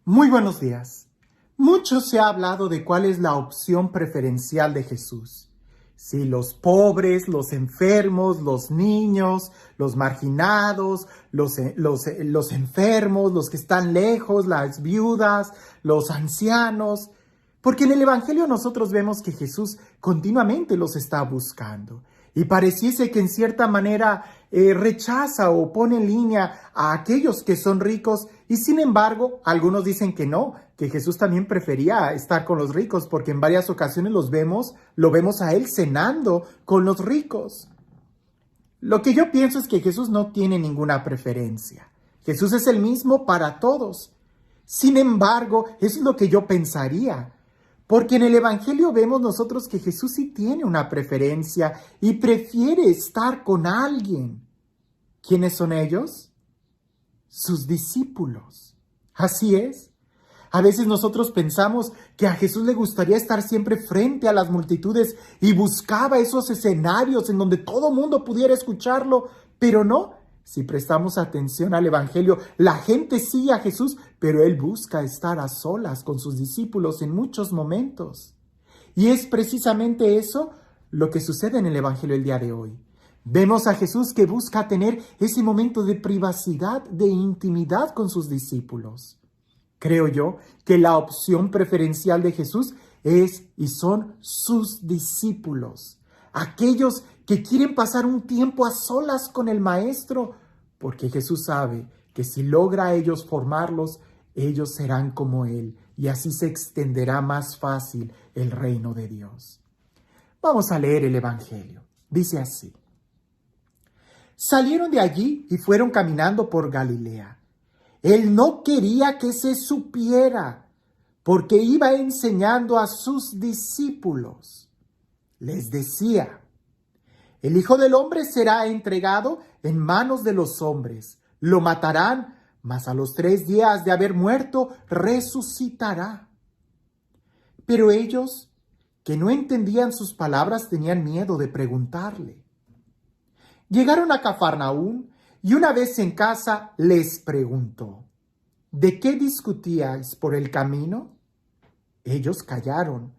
Muy buenos días. Mucho se ha hablado de cuál es la opción preferencial de Jesús. Si los pobres, los enfermos, los niños, los marginados, los enfermos, los que están lejos, las viudas, los ancianos. Porque en el Evangelio nosotros vemos que Jesús continuamente los está buscando. Y pareciese que en cierta manera rechaza o pone en línea a aquellos que son ricos, y sin embargo algunos dicen que no, que Jesús también prefería estar con los ricos, porque en varias ocasiones lo vemos a él cenando con los ricos. Lo que yo pienso es que Jesús no tiene ninguna preferencia. Jesús es el mismo para todos. Sin embargo, eso es lo que yo pensaría. Porque en el Evangelio vemos nosotros que Jesús sí tiene una preferencia y prefiere estar con alguien. ¿Quiénes son ellos? Sus discípulos. Así es. A veces nosotros pensamos que a Jesús le gustaría estar siempre frente a las multitudes y buscaba esos escenarios en donde todo mundo pudiera escucharlo, pero no. Si prestamos atención al Evangelio, la gente sigue a Jesús, pero Él busca estar a solas con sus discípulos en muchos momentos. Y es precisamente eso lo que sucede en el Evangelio el día de hoy. Vemos a Jesús que busca tener ese momento de privacidad, de intimidad con sus discípulos. Creo yo que la opción preferencial de Jesús es y son sus discípulos. Aquellos que quieren pasar un tiempo a solas con el Maestro, porque Jesús sabe que si logra a ellos formarlos, ellos serán como Él, y así se extenderá más fácil el reino de Dios. Vamos a leer el Evangelio. Dice así: Salieron de allí y fueron caminando por Galilea. Él no quería que se supiera, porque iba enseñando a sus discípulos. Les decía: el Hijo del Hombre será entregado en manos de los hombres. Lo matarán, mas a los 3 días de haber muerto, resucitará. Pero ellos, que no entendían sus palabras, tenían miedo de preguntarle. Llegaron a Cafarnaúm y una vez en casa les preguntó: ¿de qué discutíais por el camino? Ellos callaron,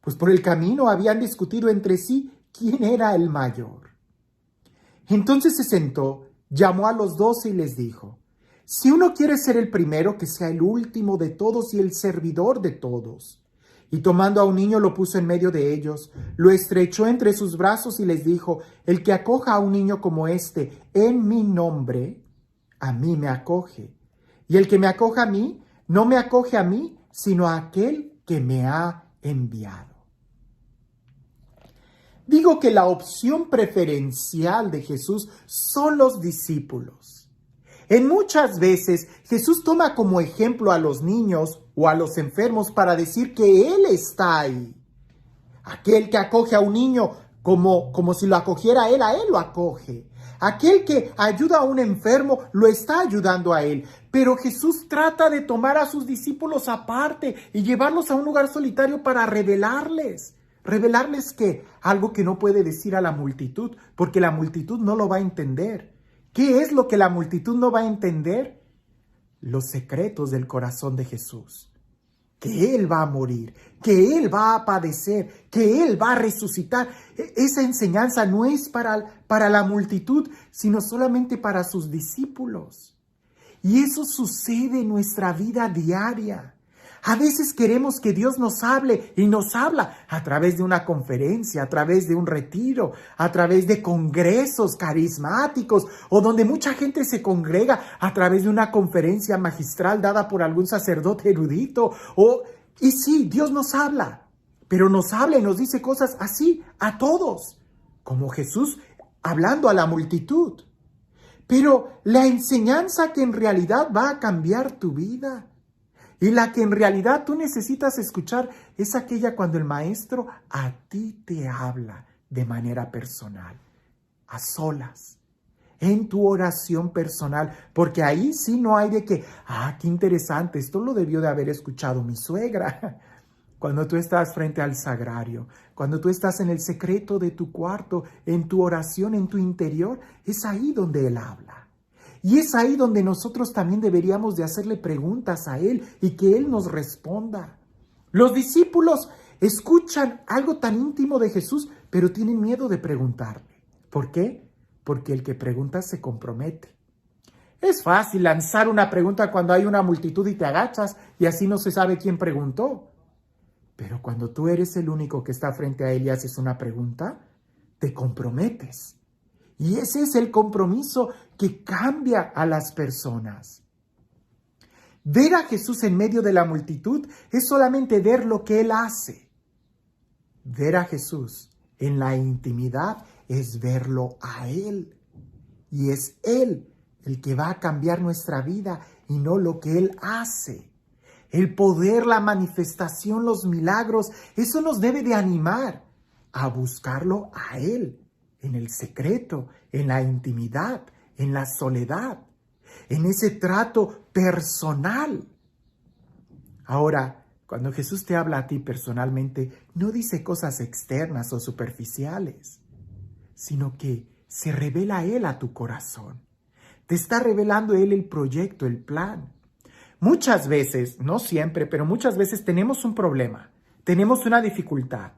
pues por el camino habían discutido entre sí quién era el mayor. Entonces se sentó, llamó a los 12 y les dijo: si uno quiere ser el primero, que sea el último de todos y el servidor de todos. Y tomando a un niño lo puso en medio de ellos, lo estrechó entre sus brazos y les dijo: el que acoja a un niño como este en mi nombre, a mí me acoge. Y el que me acoja a mí, no me acoge a mí, sino a aquel que me ha enviado. Digo que la opción preferencial de Jesús son los discípulos. En muchas veces Jesús toma como ejemplo a los niños o a los enfermos para decir que Él está ahí. Aquel que acoge a un niño como si lo acogiera a Él lo acoge. Aquel que ayuda a un enfermo lo está ayudando a Él. Pero Jesús trata de tomar a sus discípulos aparte y llevarlos a un lugar solitario para revelarles. ¿Revelarles qué? Algo que no puede decir a la multitud, porque la multitud no lo va a entender. ¿Qué es lo que la multitud no va a entender? Los secretos del corazón de Jesús. Que Él va a morir, que Él va a padecer, que Él va a resucitar. Esa enseñanza no es para la multitud, sino solamente para sus discípulos. Y eso sucede en nuestra vida diaria. A veces queremos que Dios nos hable y nos habla a través de una conferencia, a través de un retiro, a través de congresos carismáticos o donde mucha gente se congrega a través de una conferencia magistral dada por algún sacerdote erudito. Y sí, Dios nos habla, pero nos habla y nos dice cosas así a todos, como Jesús hablando a la multitud. Pero la enseñanza que en realidad va a cambiar tu vida y la que en realidad tú necesitas escuchar es aquella cuando el Maestro a ti te habla de manera personal, a solas, en tu oración personal, porque ahí sí no hay de que, qué interesante, esto lo debió de haber escuchado mi suegra. Cuando tú estás frente al sagrario, cuando tú estás en el secreto de tu cuarto, en tu oración, en tu interior, es ahí donde Él habla. Y es ahí donde nosotros también deberíamos de hacerle preguntas a Él y que Él nos responda. Los discípulos escuchan algo tan íntimo de Jesús, pero tienen miedo de preguntarle. ¿Por qué? Porque el que pregunta se compromete. Es fácil lanzar una pregunta cuando hay una multitud y te agachas y así no se sabe quién preguntó. Pero cuando tú eres el único que está frente a Él y haces una pregunta, te comprometes. Y ese es el compromiso que cambia a las personas. Ver a Jesús en medio de la multitud es solamente ver lo que Él hace. Ver a Jesús en la intimidad es verlo a Él. Y es Él el que va a cambiar nuestra vida y no lo que Él hace. El poder, la manifestación, los milagros, eso nos debe de animar a buscarlo a Él. En el secreto, en la intimidad, en la soledad, en ese trato personal. Ahora, cuando Jesús te habla a ti personalmente, no dice cosas externas o superficiales, sino que se revela a Él a tu corazón. Te está revelando Él el proyecto, el plan. Muchas veces, no siempre, pero muchas veces tenemos un problema, tenemos una dificultad.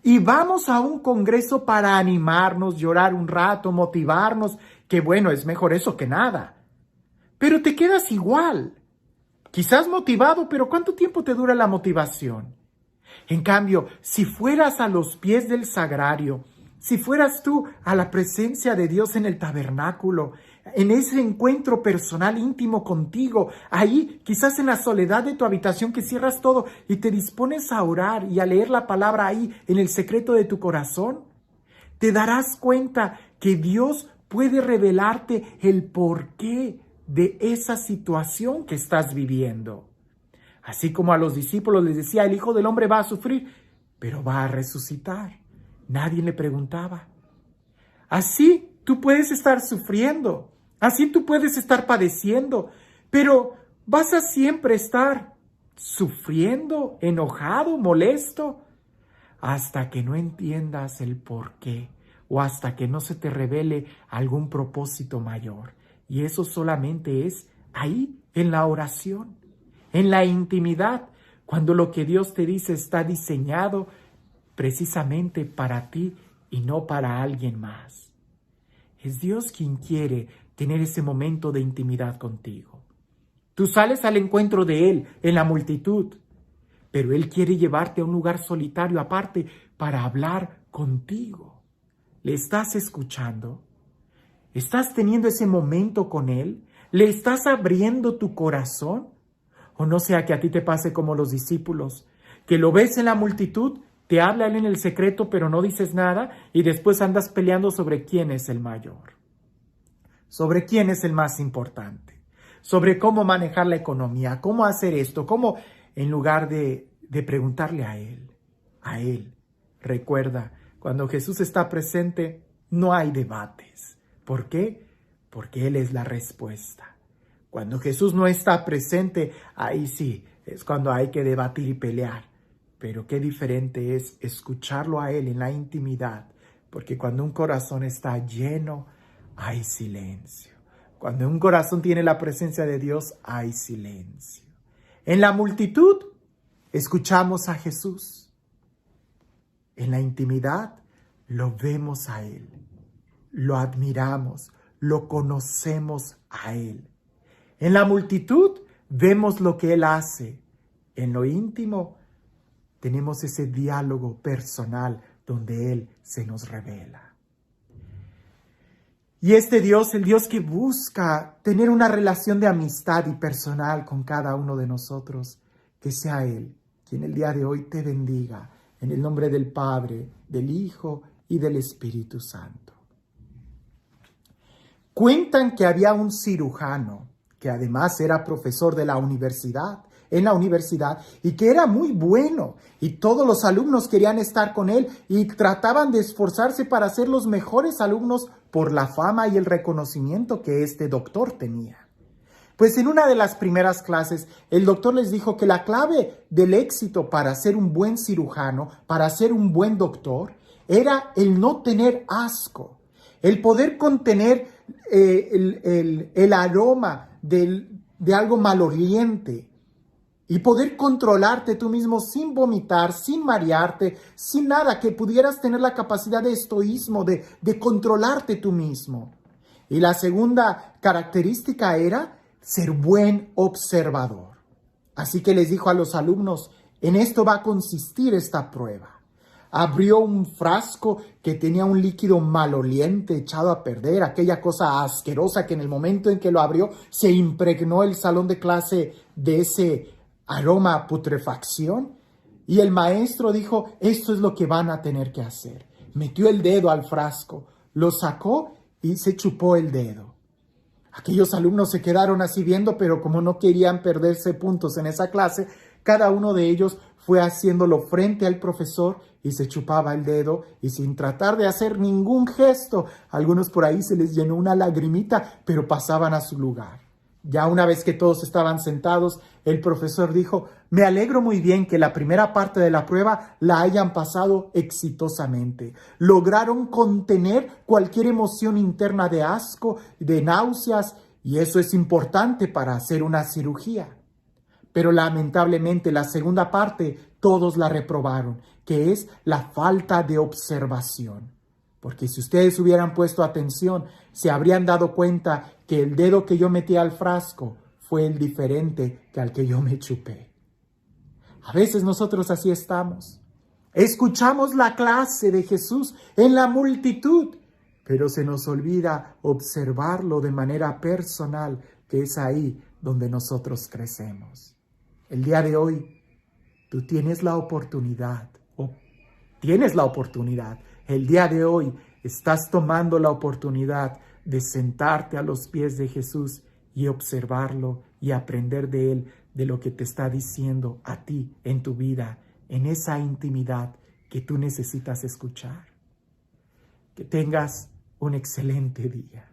Y vamos a un congreso para animarnos, llorar un rato, motivarnos, que bueno, es mejor eso que nada. Pero te quedas igual. Quizás motivado, pero ¿cuánto tiempo te dura la motivación? En cambio, si fueras a los pies del sagrario, si fueras tú a la presencia de Dios en el tabernáculo, en ese encuentro personal íntimo contigo, ahí quizás en la soledad de tu habitación que cierras todo y te dispones a orar y a leer la palabra ahí en el secreto de tu corazón, te darás cuenta que Dios puede revelarte el porqué de esa situación que estás viviendo. Así como a los discípulos les decía, el Hijo del Hombre va a sufrir, pero va a resucitar. Nadie le preguntaba. Así tú puedes estar sufriendo, así tú puedes estar padeciendo, pero vas a siempre estar sufriendo, enojado, molesto, hasta que no entiendas el porqué o hasta que no se te revele algún propósito mayor. Y eso solamente es ahí, en la oración, en la intimidad, cuando lo que Dios te dice está diseñado precisamente para ti y no para alguien más. Es Dios quien quiere tener ese momento de intimidad contigo. Tú sales al encuentro de Él en la multitud, pero Él quiere llevarte a un lugar solitario aparte para hablar contigo. ¿Le estás escuchando? ¿Estás teniendo ese momento con Él? ¿Le estás abriendo tu corazón? O no sea que a ti te pase como los discípulos, que lo ves en la multitud, te habla Él en el secreto, pero no dices nada y después andas peleando sobre quién es el mayor, sobre quién es el más importante, sobre cómo manejar la economía, cómo hacer esto, cómo, en lugar de preguntarle a Él. Recuerda, cuando Jesús está presente, no hay debates. ¿Por qué? Porque Él es la respuesta. Cuando Jesús no está presente, ahí sí, es cuando hay que debatir y pelear. Pero qué diferente es escucharlo a Él en la intimidad, porque cuando un corazón está lleno, hay silencio. Cuando un corazón tiene la presencia de Dios, hay silencio. En la multitud, escuchamos a Jesús. En la intimidad, lo vemos a Él, lo admiramos, lo conocemos a Él. En la multitud, vemos lo que Él hace. En lo íntimo, tenemos ese diálogo personal donde Él se nos revela. Y este Dios, el Dios que busca tener una relación de amistad y personal con cada uno de nosotros, que sea Él quien el día de hoy te bendiga, en el nombre del Padre, del Hijo y del Espíritu Santo. Cuentan que había un cirujano, que además era profesor de la universidad, en la universidad, y que era muy bueno, y todos los alumnos querían estar con él y trataban de esforzarse para ser los mejores alumnos por la fama y el reconocimiento que este doctor tenía. Pues en una de las primeras clases, el doctor les dijo que la clave del éxito para ser un buen cirujano, para ser un buen doctor, era el no tener asco, el poder contener el aroma de algo maloliente y poder controlarte tú mismo sin vomitar, sin marearte, sin nada, que pudieras tener la capacidad de estoísmo, de controlarte tú mismo. Y la segunda característica era ser buen observador. Así que les dijo a los alumnos, en esto va a consistir esta prueba. Abrió un frasco que tenía un líquido maloliente echado a perder, aquella cosa asquerosa que en el momento en que lo abrió se impregnó el salón de clase de ese aroma a putrefacción. Y el maestro dijo, esto es lo que van a tener que hacer. Metió el dedo al frasco, lo sacó y se chupó el dedo. Aquellos alumnos se quedaron así viendo, pero como no querían perderse puntos en esa clase, cada uno de ellos fue haciéndolo frente al profesor y se chupaba el dedo y sin tratar de hacer ningún gesto. Algunos por ahí se les llenó una lagrimita, pero pasaban a su lugar. Ya una vez que todos estaban sentados, el profesor dijo, me alegro muy bien que la primera parte de la prueba la hayan pasado exitosamente. Lograron contener cualquier emoción interna de asco, de náuseas, y eso es importante para hacer una cirugía. Pero lamentablemente la segunda parte todos la reprobaron, que es la falta de observación. Porque si ustedes hubieran puesto atención, se habrían dado cuenta que el dedo que yo metí al frasco fue el diferente que al que yo me chupé. A veces nosotros así estamos. Escuchamos la clase de Jesús en la multitud, pero se nos olvida observarlo de manera personal, que es ahí donde nosotros crecemos. El día de hoy, tú tienes la oportunidad, el día de hoy estás tomando la oportunidad de sentarte a los pies de Jesús y observarlo y aprender de Él, de lo que te está diciendo a ti en tu vida, en esa intimidad que tú necesitas escuchar. Que tengas un excelente día.